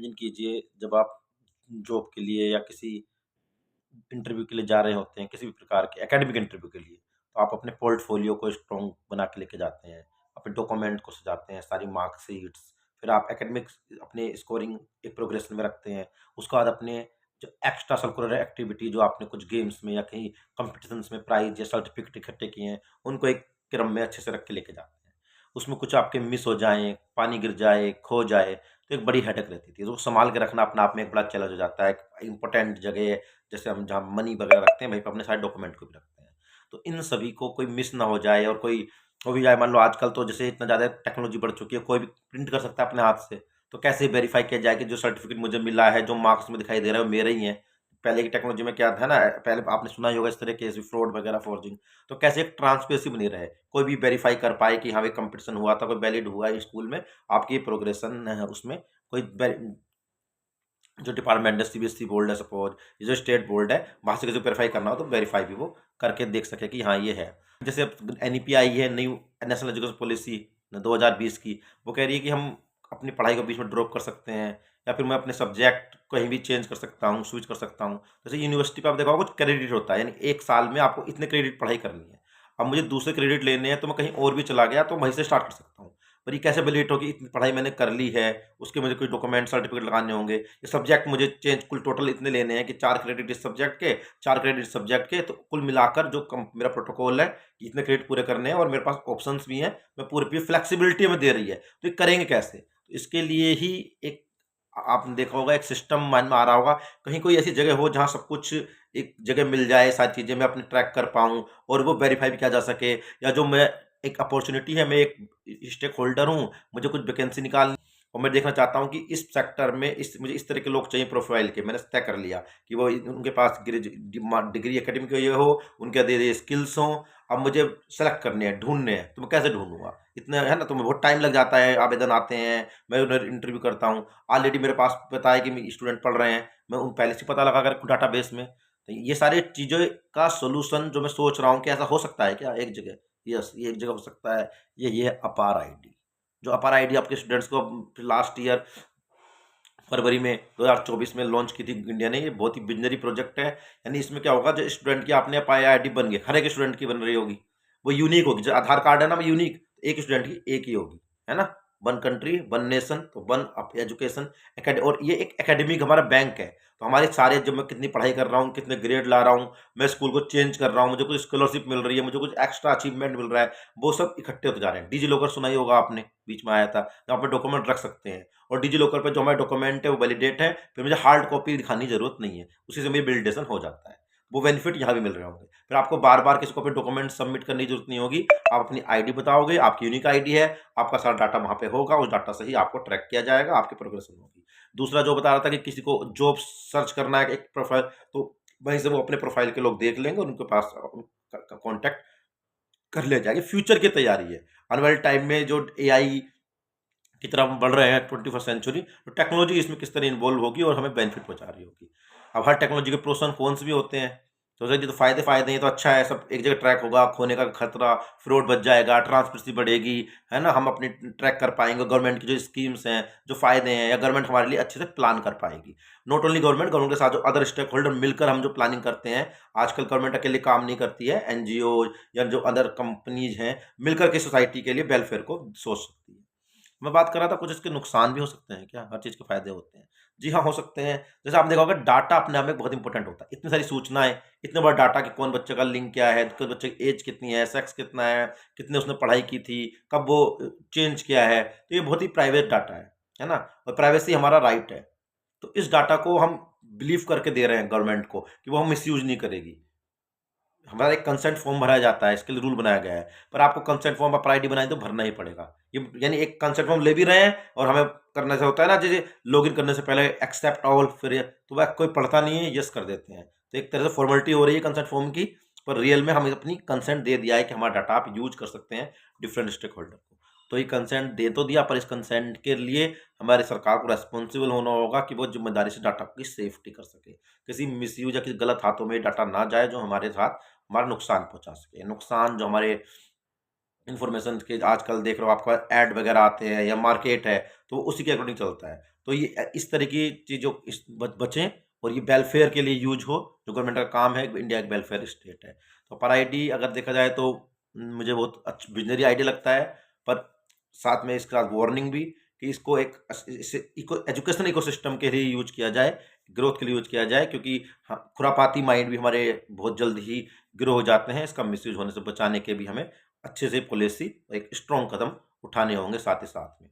Imagine कीजिए जब आप जॉब के लिए या किसी इंटरव्यू के लिए जा रहे होते हैं, किसी भी प्रकार के एकेडमिक इंटरव्यू के लिए, तो आप अपने पोर्टफोलियो को स्ट्रॉन्ग बना के लेके जाते हैं, अपने डॉक्यूमेंट को सजाते हैं, सारी मार्कशीट्स, फिर आप एकेडमिक्स अपने स्कोरिंग एक प्रोग्रेशन में रखते हैं। उसके बाद अपने जो एक्स्ट्रा सर्कुलर एक्टिविटी जो आपने कुछ गेम्स में या कहीं कॉम्पिटिशन्स में प्राइज़ या सर्टिफ़िकेट इकट्ठे किए हैं, उनको एक क्रम में अच्छे से रख के लेके जाते हैं। उसमें कुछ आपके मिस हो जाएँ, पानी गिर जाए, खो जाए, तो एक बड़ी हेडेक रहती थी। तो सँभाल के रखना अपने आप में एक बड़ा चैलेंज हो जाता है। एक इम्पोर्टेंट जगह जैसे हम जहाँ मनी वगैरह रखते हैं, वहीं पे अपने सारे डॉक्यूमेंट को भी रखते हैं। तो इन सभी को कोई मिस ना हो जाए और कोई हो भी जाए, मान लो आजकल तो जैसे इतना ज़्यादा टेक्नोलॉजी बढ़ चुकी है, कोई भी प्रिंट कर सकता है अपने हाथ से। तो कैसे वेरीफ़ाई किया जाए कि जो सर्टिफ़िकेट मुझे मिला है, जो मार्क्स में दिखाई दे रहा है, वो मेरे ही हैं। पहले की टेक्नोलॉजी में क्या था ना, पहले आपने सुना ही होगा इस तरह केस भी फ्रॉड वगैरह, फ़ॉर्जिंग। तो कैसे एक ट्रांसपेरेंसी बनी रहे, कोई भी वेरीफ़ाई कर पाए कि हाँ, भाई कॉम्पिटिशन हुआ था, कोई वैलिड हुआ है स्कूल में, आपकी प्रोग्रेशन है उसमें कोई जो डिपार्टमेंट है, सीबीएसई बोर्ड है सपोज, ये जो स्टेट बोर्ड है, वहाँ से किसी को वेरीफाई करना हो तो वेरीफाई भी वो करके देख सके कि हाँ ये है। जैसे अब एनईपी आई है, न्यू नेशनल एजुकेशन पॉलिसी 2020 की, वो कह रही है कि हम अपनी पढ़ाई को बीच में ड्रॉप कर सकते हैं या फिर मैं अपने सब्जेक्ट कहीं भी चेंज कर सकता हूँ, स्विच कर सकता हूँ। जैसे यूनिवर्सिटी पे आप देखा होगा कुछ क्रेडिट होता है, यानी एक साल में आपको इतने क्रेडिट पढ़ाई करनी है। अब मुझे दूसरे क्रेडिट लेने हैं तो मैं कहीं और भी चला गया तो वहीं से स्टार्ट कर सकता हूँ। पर ये कैसे वैलिडेट होगी, इतनी पढ़ाई मैंने कर ली है, उसके मुझे कुछ डॉक्यूमेंट सर्टिफिकेट लगाने होंगे। ये सब्जेक्ट मुझे चेंज कुल टोटल इतने लेने हैं कि 4 क्रेडिट इस सब्जेक्ट के, 4 क्रेडिट इस सब्जेक्ट के, तो कुल मिलाकर जो कम मेरा प्रोटोकॉल है कि इतने क्रेडिट पूरे करने हैं और मेरे पास ऑप्शंस भी हैं, मैं पूरी फ्लेक्सिबिलिटी हमें दे रही है। तो ये करेंगे कैसे? तो इसके लिए ही एक आपने देखा होगा एक सिस्टम माइंड में आ रहा होगा, कहीं कोई ऐसी जगह हो जहाँ सब कुछ एक जगह मिल जाए, सारी चीज़ें मैं अपनी ट्रैक कर पाऊँ और वो वेरीफ़ाई भी किया जा सके, या जो मैं एक अपॉर्च्युनिटी है, मैं एक स्टेक होल्डर हूँ, मुझे कुछ वैकेंसी निकालनी और मैं देखना चाहता हूँ कि इस सेक्टर में इस मुझे इस तरह के लोग चाहिए प्रोफ़ाइल के। मैंने तय कर लिया कि वो उनके पास डिग्री एकेडमिक ये हो, उनके ये स्किल्स हों। अब मुझे सेलेक्ट करने हैं, ढूँढने हैं, तो मैं कैसे ढूँढूँगा? इतना है ना, तो बहुत टाइम लग जाता है, आवेदन आते हैं, मैं उन्हें इंटरव्यू करता हूँ। ऑलरेडी मेरे पास पता है कि स्टूडेंट पढ़ रहे हैं, मैं उन पहले से पता लगा कर डाटाबेस में। तो ये सारी चीज़ें का सॉल्यूशन जो मैं सोच रहा हूँ कि ऐसा हो सकता है क्या एक जगह? यस, ये एक जगह हो सकता है। ये है अपार आईडी। जो अपार आईडी आपके स्टूडेंट्स को लास्ट ईयर फरवरी में 2024 में लॉन्च की थी इंडिया ने। ये बहुत ही विज़नरी प्रोजेक्ट है। यानी इसमें क्या होगा, जो स्टूडेंट की आपने अपाया आईडी बन गई, हर एक स्टूडेंट की बन रही होगी। वो यूनिक होगी, जो आधार कार्ड है ना, वो यूनिक एक स्टूडेंट की एक ही होगी, है ना? वन कंट्री, वन नेशन, तो वन एजुकेशन और ये एक एकेडमिक हमारा बैंक है। तो हमारे सारे जब मैं कितनी पढ़ाई कर रहा हूँ, कितने ग्रेड ला रहा हूँ, मैं स्कूल को चेंज कर रहा हूँ, मुझे कुछ स्कॉलरशिप मिल रही है, मुझे कुछ एक्स्ट्रा अचीवमेंट मिल रहा है, वो सब इकट्ठे होते जा रहे हैं। डिजी लॉकर सुना ही होगा आपने, बीच में आया था, जहाँ पे डॉक्यूमेंट रख सकते हैं। और डिजी लॉकर पे जो हमारे डॉक्यूमेंट है वो वैलिडेट है, फिर मुझे हार्ड कॉपी दिखाने की जरूरत नहीं है, उसी से मेरी वैलिडेशन हो जाता है। वो बेनिफिट यहाँ भी मिल रहे होंगे। फिर आपको बार बार किसी को अपने डॉक्यूमेंट सबमिट करने की जरूरत नहीं होगी। आप अपनी आईडी बताओगे, आपकी यूनिक आईडी है, आपका सारा डाटा वहाँ पे होगा, उस डाटा से ही आपको ट्रैक किया जाएगा, आपकी प्रोग्रेशन होगी। दूसरा जो बता रहा था कि किसी को जॉब सर्च करना है एक प्रोफाइल, तो वहीं से वो अपने प्रोफाइल के लोग देख लेंगे और उनके पास उनका कॉन्टैक्ट कर ले जाएंगे। फ्यूचर की तैयारी है, आने वाले टाइम में जो एआई की तरफ हम बढ़ रहे हैं 21st सेंचुरी, तो टेक्नोलॉजी इसमें किस तरह इन्वॉल्व होगी और हमें बेनिफिट पहुंचा रही होगी। अब हर टेक्नोलॉजी के प्रोस एंड कॉन्स भी होते हैं। तो सर ये तो फायदे हैं, तो अच्छा है, सब एक जगह ट्रैक होगा, खोने का खतरा, फ्रॉड बच जाएगा, ट्रांसपेरेंसी बढ़ेगी, है ना? हम अपनी ट्रैक कर पाएंगे, गवर्नमेंट की जो स्कीम्स हैं, जो फायदे हैं, या गवर्नमेंट हमारे लिए अच्छे से प्लान कर पाएगी। नॉट ओनली गवर्नमेंट के साथ जो अदर स्टेक होल्डर मिलकर हम जो प्लानिंग करते हैं। आजकल गवर्नमेंट अकेले काम नहीं करती है, एनजीओ या जो अदर कंपनीज हैं मिलकर के सोसाइटी के लिए वेलफेयर को सोच सकती है। मैं बात कर रहा था कुछ इसके नुकसान भी हो सकते हैं क्या? हर चीज़ के फ़ायदे होते हैं। जी हाँ, हो सकते हैं। जैसे आपने देखा होगा डाटा अपने आप में बहुत इंपॉर्टेंट होता है। इतनी सारी सूचनाएँ, इतने बड़ा डाटा कि कौन बच्चे का लिंग क्या है, किस बच्चे की एज कितनी है, सेक्स कितना है, कितने उसने पढ़ाई की थी, कब वो चेंज किया है। तो ये बहुत ही प्राइवेट डाटा है ना? और प्राइवेसी हमारा राइट है। तो इस डाटा को हम बिलीव करके दे रहे हैं गवर्नमेंट को कि वो हम मिसयूज़ नहीं करेगी। हमारा एक कंसेंट फॉर्म भरा जाता है, इसके लिए रूल बनाया गया है। पर आपको कंसेंट फॉर्म आप आईडी बनाए तो भरना ही पड़ेगा। ये यानी एक कंसेंट फॉर्म ले भी रहे हैं और हमें करने से होता है ना, जैसे लॉगिन करने से पहले एक्सेप्ट ऑल, फिर तो वह कोई पढ़ता नहीं है, यस कर देते हैं। तो एक तरह से फॉर्मेलिटी हो रही है कंसेंट फॉर्म की, पर रियल में हमें अपनी कंसेंट दे दिया है कि हमारा डाटा आप यूज़ कर सकते हैं डिफरेंट स्टेक होल्डर को। तो ये कंसेंट दे तो दिया, पर इस कंसेंट के लिए हमारी सरकार को रिस्पॉन्सिबल होना होगा कि वो ज़िम्मेदारी से डाटा की सेफ्टी कर सके। किसी मिसयूज़ या किसी गलत हाथों में डाटा ना जाए जो हमारे साथ हमारा नुकसान पहुँचा सके। नुकसान जो हमारे इन्फॉर्मेशन के आजकल देख रहे हो आपका ऐड वगैरह आते हैं या मार्केट है, तो वो उसी के अकॉर्डिंग चलता है। तो ये इस तरह की चीज़ों इस बचें और ये वेलफेयर के लिए यूज़ हो, जो गवर्नमेंट का काम है, इंडिया एक वेलफेयर स्टेट है। तो पर आईडी अगर देखा जाए तो मुझे बहुत विज़नरी आइडिया लगता है, पर साथ में इसके साथ वार्निंग भी कि इसको एक इसे एजुकेशन इकोसिस्टम के लिए यूज़ किया जाए, ग्रोथ के लिए यूज़ किया जाए, क्योंकि खुरापाती माइंड भी हमारे बहुत जल्द ही ग्रो हो जाते हैं। इसका मिसयूज़ होने से बचाने के भी हमें अच्छे से पॉलिसी एक स्ट्रॉन्ग कदम उठाने होंगे साथ ही साथ में।